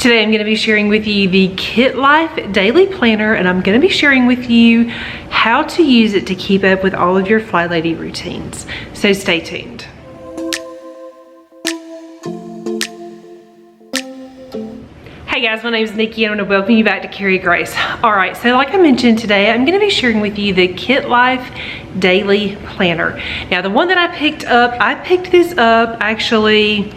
Today I'm going to be sharing with you the Kitlife Daily Planner, and I'm going to be sharing with you how to use it to keep up with all of your Flylady routines. So stay tuned. Hey guys, my name is Nikki and I want to welcome you back to Carry Grace. Alright, so like I mentioned today, I'm going to be sharing with you the Kitlife Daily Planner. Now the one that I picked this up actually,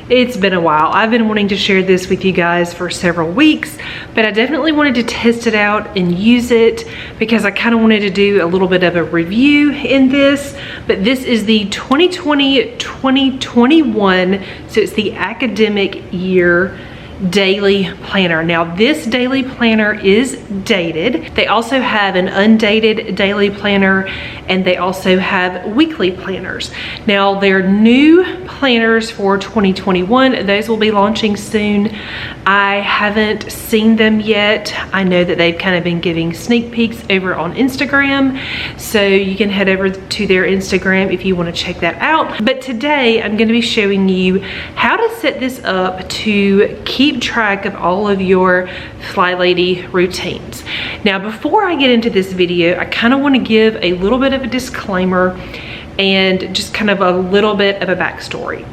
it's been a while. I've been wanting to share this with you guys for several weeks, but I definitely wanted to test it out and use it because I kind of wanted to do a little bit of a review in this. But this is the 2020-2021, so it's the academic year daily planner. Now this daily planner is dated. They also have an undated daily planner, and they also have weekly planners. Now their new planners for 2021, those will be launching soon. I haven't seen them yet. I know that they've kind of been giving sneak peeks over on Instagram, so you can head over to their Instagram if you want to check that out. But today I'm going to be showing you how to set this up to keep track of all of your Flylady routines. Now before I get into this video, I kind of want to give a little bit of a disclaimer and just kind of a little bit of a backstory.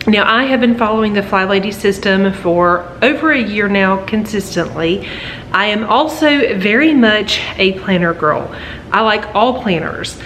Now I have been following the Flylady system for over a year now consistently. I am also very much a planner girl. I like all planners.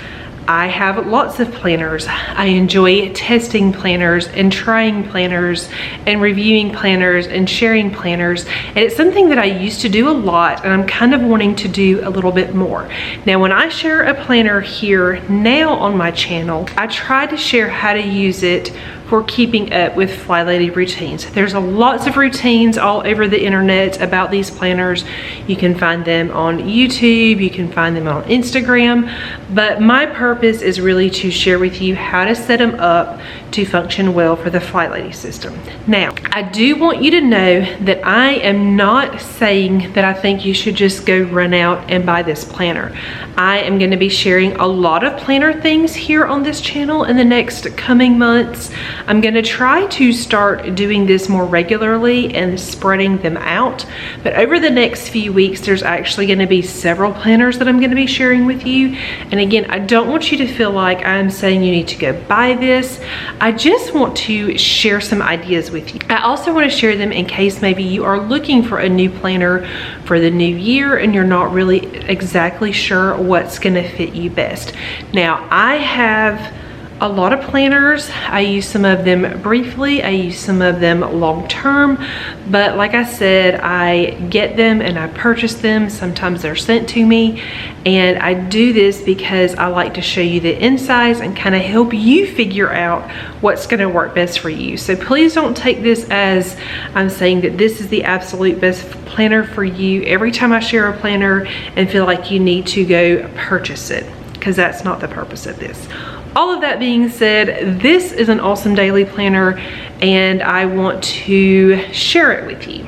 I have lots of planners. I enjoy testing planners and trying planners and reviewing planners and sharing planners. And it's something that I used to do a lot, and I'm kind of wanting to do a little bit more. Now, when I share a planner here now on my channel, I try to share how to use it for keeping up with Flylady routines. There's lots of routines all over the internet about these planners. You can find them on YouTube, you can find them on Instagram, but my purpose is really to share with you how to set them up to function well for the Flylady system. Now, I do want you to know that I am not saying that I think you should just go run out and buy this planner. I am going to be sharing a lot of planner things here on this channel in the next coming months. I'm going to try to start doing this more regularly and spreading them out. But over the next few weeks, there's actually going to be several planners that I'm going to be sharing with you. And again, I don't want you to feel like I'm saying you need to go buy this. I just want to share some ideas with you. I also want to share them in case maybe you are looking for a new planner for the new year and you're not really exactly sure what's going to fit you best. Now, I have a lot of planners. I use some of them briefly, I use some of them long term, but like I said, I get them and I purchase them. Sometimes they're sent to me, and I do this because I like to show you the insides and kind of help you figure out what's going to work best for you. So please don't take this as I'm saying that this is the absolute best planner for you every time I share a planner and feel like you need to go purchase it, because that's not the purpose of this. All of that being said, this is an awesome daily planner and I want to share it with you.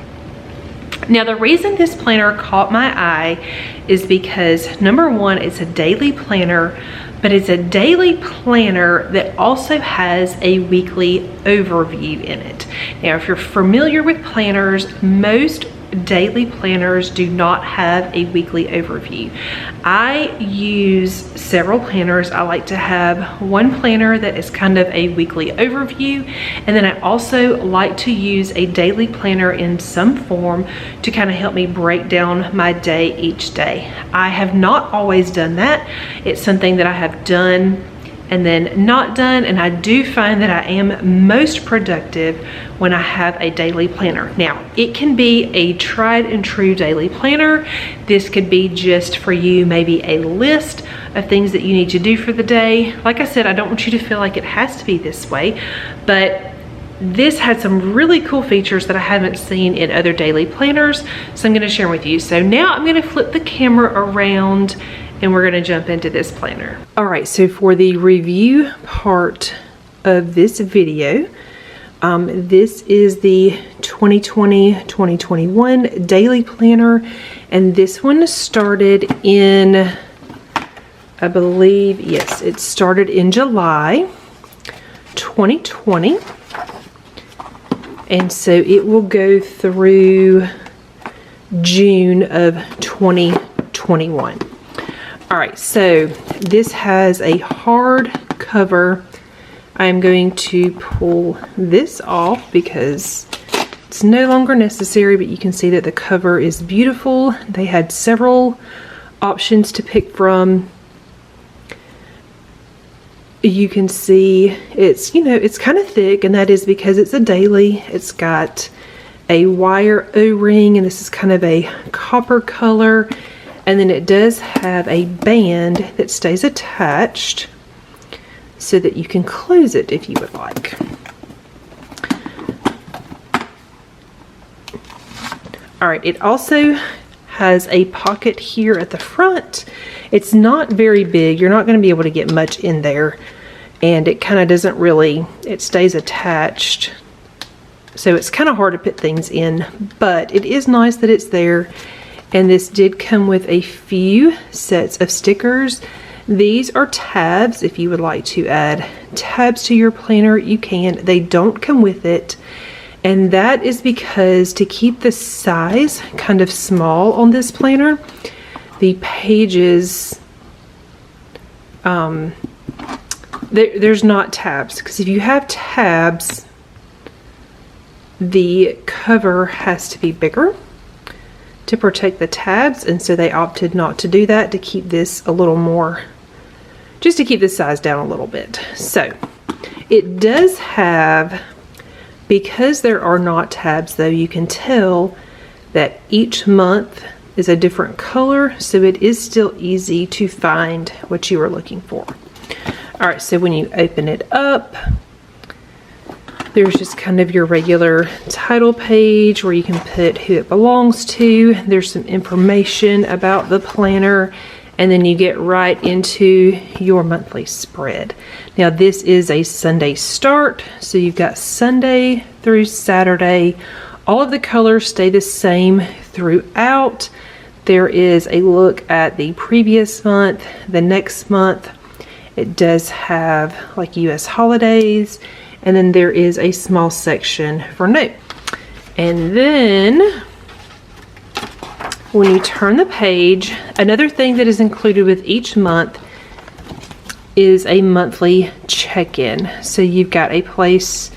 Now, the reason this planner caught my eye is because number one, it's a daily planner, but it's a daily planner that also has a weekly overview in it. Now, if you're familiar with planners, most daily planners do not have a weekly overview. I use several planners. I like to have one planner that is kind of a weekly overview, and then I also like to use a daily planner in some form to kind of help me break down my day each day. I have not always done that. It's something that I have done and then not done, and I do find that I am most productive when I have a daily planner. Now, it can be a tried and true daily planner. This could be just for you, maybe a list of things that you need to do for the day. Like I said, I don't want you to feel like it has to be this way, but this had some really cool features that I haven't seen in other daily planners, so I'm going to share with you. So now I'm going to flip the camera around and we're going to jump into this planner. All right, so for the review part of this video, this is the 2020-2021 daily planner, and this one started in, I believe, yes, it started in July 2020. And so it will go through June of 2021. All right, so this has a hard cover. I'm going to pull this off because it's no longer necessary, but you can see that the cover is beautiful. They had several options to pick from. You can see it's, you know, it's kind of thick, and that is because it's a daily. It's got a wire O-ring, and this is kind of a copper color. And then it does have a band that stays attached so that you can close it if you would like. All right, it also has a pocket here at the front. It's not very big. You're not going to be able to get much in there. And it kind of doesn't really, it stays attached. So it's kind of hard to put things in, but it is nice that it's there. And this did come with a few sets of stickers. These are tabs. If you would like to add tabs to your planner, you can. They don't come with it. And that is because to keep the size kind of small on this planner, the pages, there's not tabs. Because if you have tabs, the cover has to be bigger to protect the tabs, and so they opted not to do that, to keep this a little more, just to keep the size down a little bit. So it does have, because there are not tabs though, you can tell that each month is a different color, so it is still easy to find what you are looking for. All right, so when you open it up, there's just kind of your regular title page where you can put who it belongs to. There's some information about the planner, and then you get right into your monthly spread. Now this is a Sunday start, so you've got Sunday through Saturday. All of the colors stay the same throughout. There is a look at the previous month, the next month. It does have like US holidays, and then there is a small section for note. And then when you turn the page, another thing that is included with each month is a monthly check-in. So you've got a place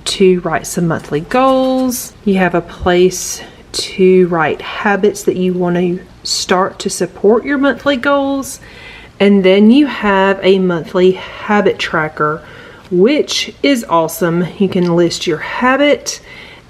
to write some monthly goals. You have a place to write habits that you want to start to support your monthly goals. And then you have a monthly habit tracker, which is awesome. You can list your habit,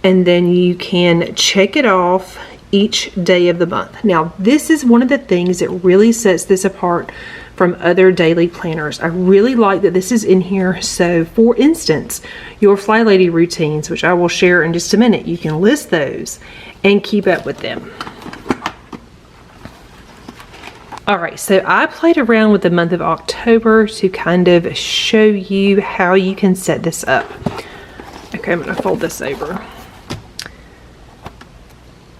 and then you can check it off each day of the month. Now, this is one of the things that really sets this apart from other daily planners. I really like that this is in here. So for instance, your Flylady routines, which I will share in just a minute, you can list those and keep up with them. All right, so I played around with the month of October to kind of show you how you can set this up. Okay, I'm gonna fold this over.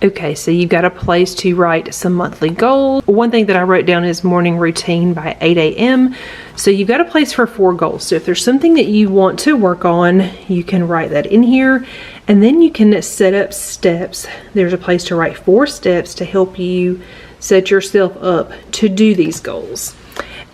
Okay, so you've got a place to write some monthly goals. One thing that I wrote down is morning routine by 8 a.m. So you've got a place for 4 goals. So if there's something that you want to work on, you can write that in here. And then you can set up steps. There's a place to write 4 steps to help you set yourself up to do these goals.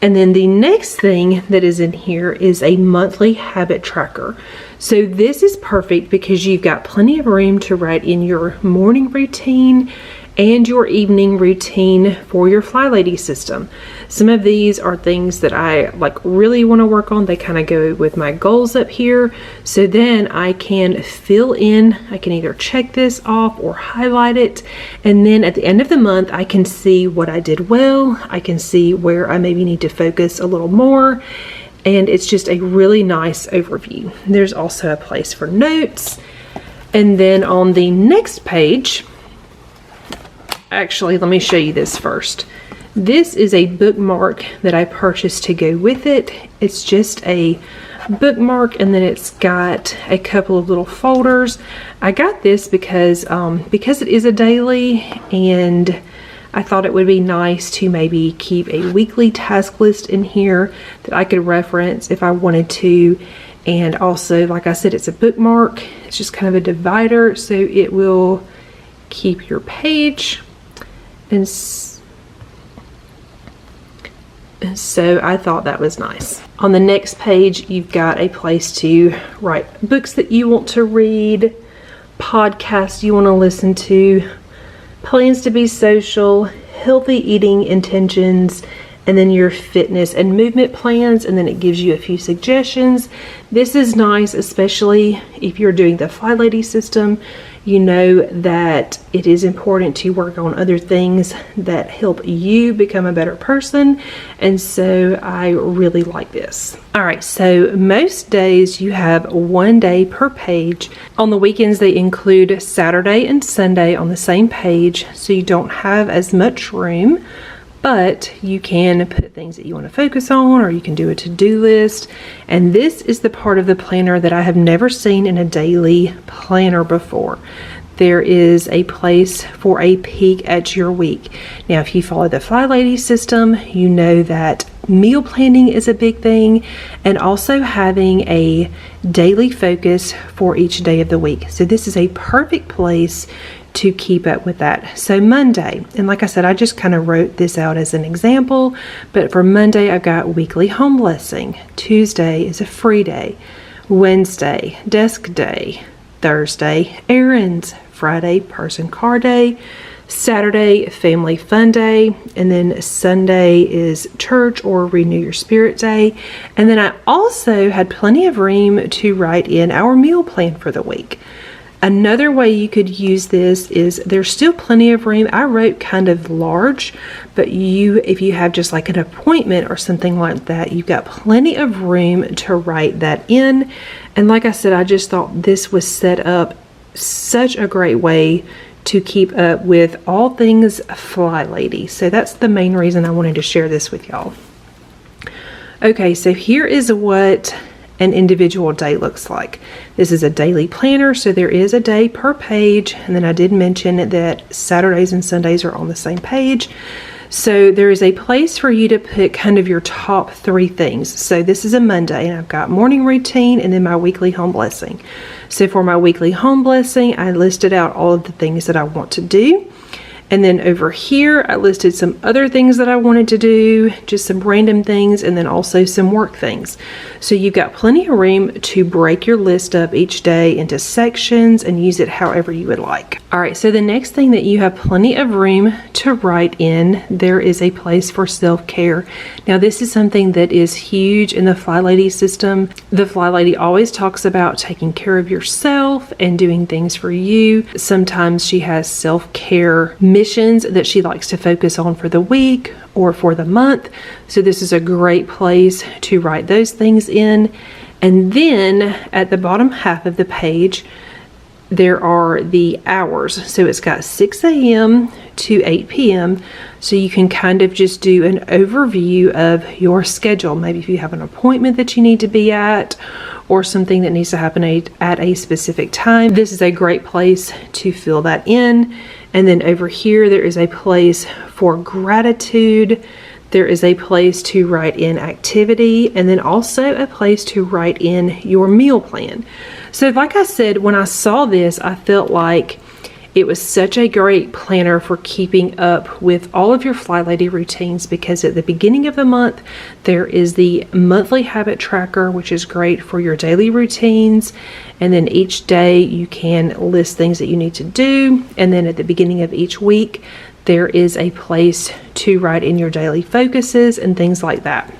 And then the next thing that is in here is a monthly habit tracker. So this is perfect because you've got plenty of room to write in your morning routine and your evening routine for your Flylady system. Some of these are things that I really want to work on. They kind of go with my goals up here. So then I can fill in, I can either check this off or highlight it. And then at the end of the month, I can see what I did well. I can see where I maybe need to focus a little more. And it's just a really nice overview. There's also a place for notes. And then on the next page, actually, let me show you this first. This is a bookmark that I purchased to go with it. It's just a bookmark, and then it's got a couple of little folders. I got this because it is a daily, and I thought it would be nice to maybe keep a weekly task list in here that I could reference if I wanted to. And also, like I said, it's a bookmark. It's just kind of a divider, so it will keep your page. And so I thought that was nice. On the next page, you've got a place to write books that you want to read, podcasts you want to listen to, plans to be social, healthy eating intentions, and then your fitness and movement plans, and then it gives you a few suggestions. This is nice, especially if you're doing the Flylady system. You know that it is important to work on other things that help you become a better person, and so I really like this. All right, so most days you have 1 day per page. On the weekends they include Saturday and Sunday on the same page, so you don't have as much room, but you can put things that you want to focus on, or you can do a to-do list. And this is the part of the planner that I have never seen in a daily planner before. There is a place for a peek at your week. Now, if you follow the Flylady system, you know that meal planning is a big thing, and also having a daily focus for each day of the week. So this is a perfect place to keep up with that. So Monday, and like I said, I just kind of wrote this out as an example, but for Monday I've got weekly home blessing. Tuesday is a free day. Wednesday, desk day. Thursday, errands. Friday, person car day. Saturday, family fun day. And then Sunday is church or renew your spirit day. And then I also had plenty of room to write in our meal plan for the week. Another way you could use this is there's still plenty of room. I wrote kind of large, but if you have just like an appointment or something like that, you've got plenty of room to write that in. And like I said, I just thought this was set up such a great way to keep up with all things Flylady. So that's the main reason I wanted to share this with y'all. Okay, so here is what an individual day looks like. This is a daily planner, so there is a day per page, and then I did mention that Saturdays and Sundays are on the same page. So there is a place for you to put kind of your top 3 things. So this is a Monday, and I've got morning routine and then my weekly home blessing. So for my weekly home blessing, I listed out all of the things that I want to do. And then over here, I listed some other things that I wanted to do, just some random things, and then also some work things. So you've got plenty of room to break your list up each day into sections and use it however you would like. All right, so the next thing that you have plenty of room to write in, there is a place for self-care. Now this is something that is huge in the Flylady system. The Flylady always talks about taking care of yourself and doing things for you. Sometimes she has self-care missions that she likes to focus on for the week or for the month. So this is a great place to write those things in. And then at the bottom half of the page, there are the hours. So it's got 6 a.m. to 8 p.m. So you can kind of just do an overview of your schedule. Maybe if you have an appointment that you need to be at, or something that needs to happen at a specific time. This is a great place to fill that in. And then over here, there is a place for gratitude. There is a place to write in activity, and then also a place to write in your meal plan. So like I said, when I saw this, I felt like it was such a great planner for keeping up with all of your Flylady routines, because at the beginning of the month, there is the monthly habit tracker, which is great for your daily routines. And then each day you can list things that you need to do. And then at the beginning of each week, there is a place to write in your daily focuses and things like that.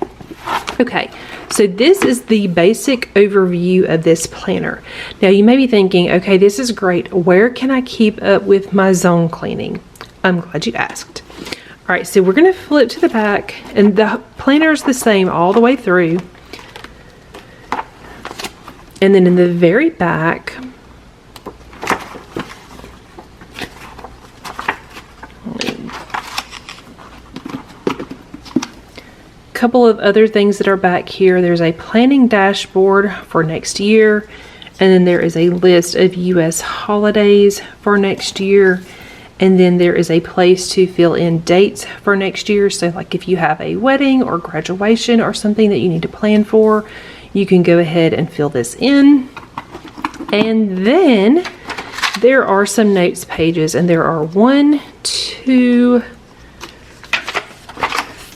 Okay, so this is the basic overview of this planner. Now you may be thinking, okay, this is great. Where can I keep up with my zone cleaning? I'm glad you asked. All right, so we're gonna flip to the back, and the planner is the same all the way through. And then in the very back, couple of other things that are back here. There's a planning dashboard for next year, and then there is a list of US holidays for next year, and then there is a place to fill in dates for next year. So like if you have a wedding or graduation or something that you need to plan for, you can go ahead and fill this in. And then there are some notes pages, and there are 1, 2,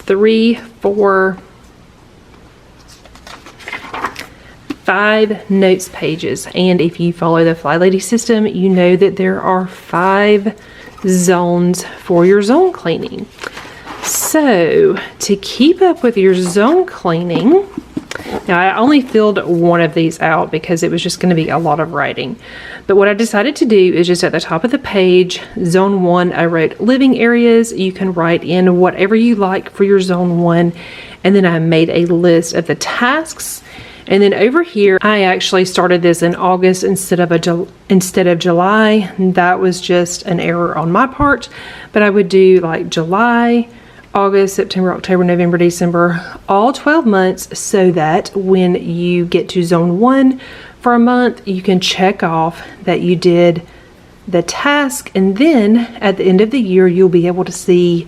3, 4, 5 notes pages. And if you follow the Flylady system, you know that there are 5 zones for your zone cleaning. So to keep up with your zone cleaning, now I only filled one of these out because it was just going to be a lot of writing. But what I decided to do is just at the top of the page, zone 1, I wrote living areas. You can write in whatever you like for your zone 1. And then I made a list of the tasks. And then over here, I actually started this in August instead of July. That was just an error on my part. But I would do like July, August, September, October, November, December, all 12 months, so that when you get to zone 1 for a month, you can check off that you did the task. And then at the end of the year, you'll be able to see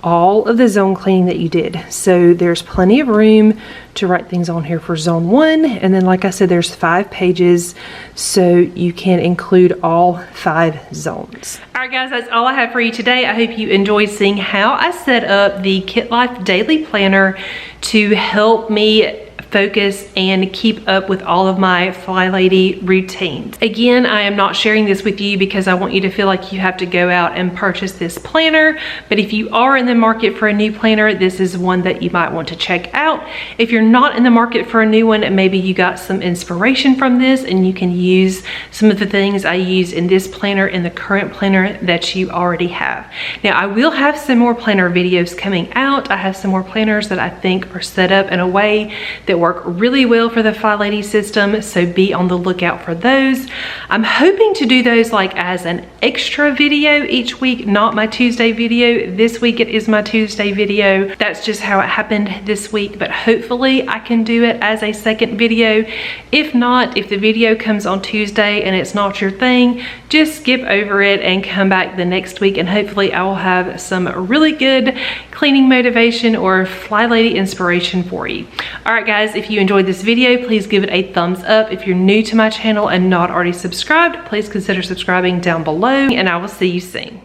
all of the zone cleaning that you did. So there's plenty of room to write things on here for zone 1. And then, like I said, there's 5 pages, so you can include all 5 zones. All right, guys, that's all I have for you today. I hope you enjoyed seeing how I set up the Kitlife Daily Planner to help me focus and keep up with all of my Flylady routines. Again, I am not sharing this with you because I want you to feel like you have to go out and purchase this planner, but if you are in the market for a new planner, this is one that you might want to check out. If you're not in the market for a new one, maybe you got some inspiration from this and you can use some of the things I used in this planner in the current planner that you already have. Now, I will have some more planner videos coming out. I have some more planners that I think are set up in a way that work really well for the Flylady system, so be on the lookout for those. I'm hoping to do those like as an extra video each week, not my Tuesday video. This week it is my Tuesday video. That's just how it happened this week, but hopefully I can do it as a second video. If not, if the video comes on Tuesday and it's not your thing, just skip over it and come back the next week, and hopefully I will have some really good cleaning motivation or Flylady inspiration for you. All right, guys, if you enjoyed this video, please give it a thumbs up. If you're new to my channel and not already subscribed, please consider subscribing down below, and I will see you soon.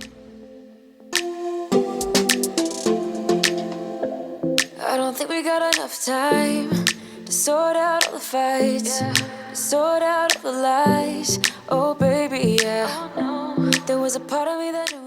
I don't think we got enough time to sort out all the fights, to sort out all the lies. Oh baby, yeah. There was a part of me that knew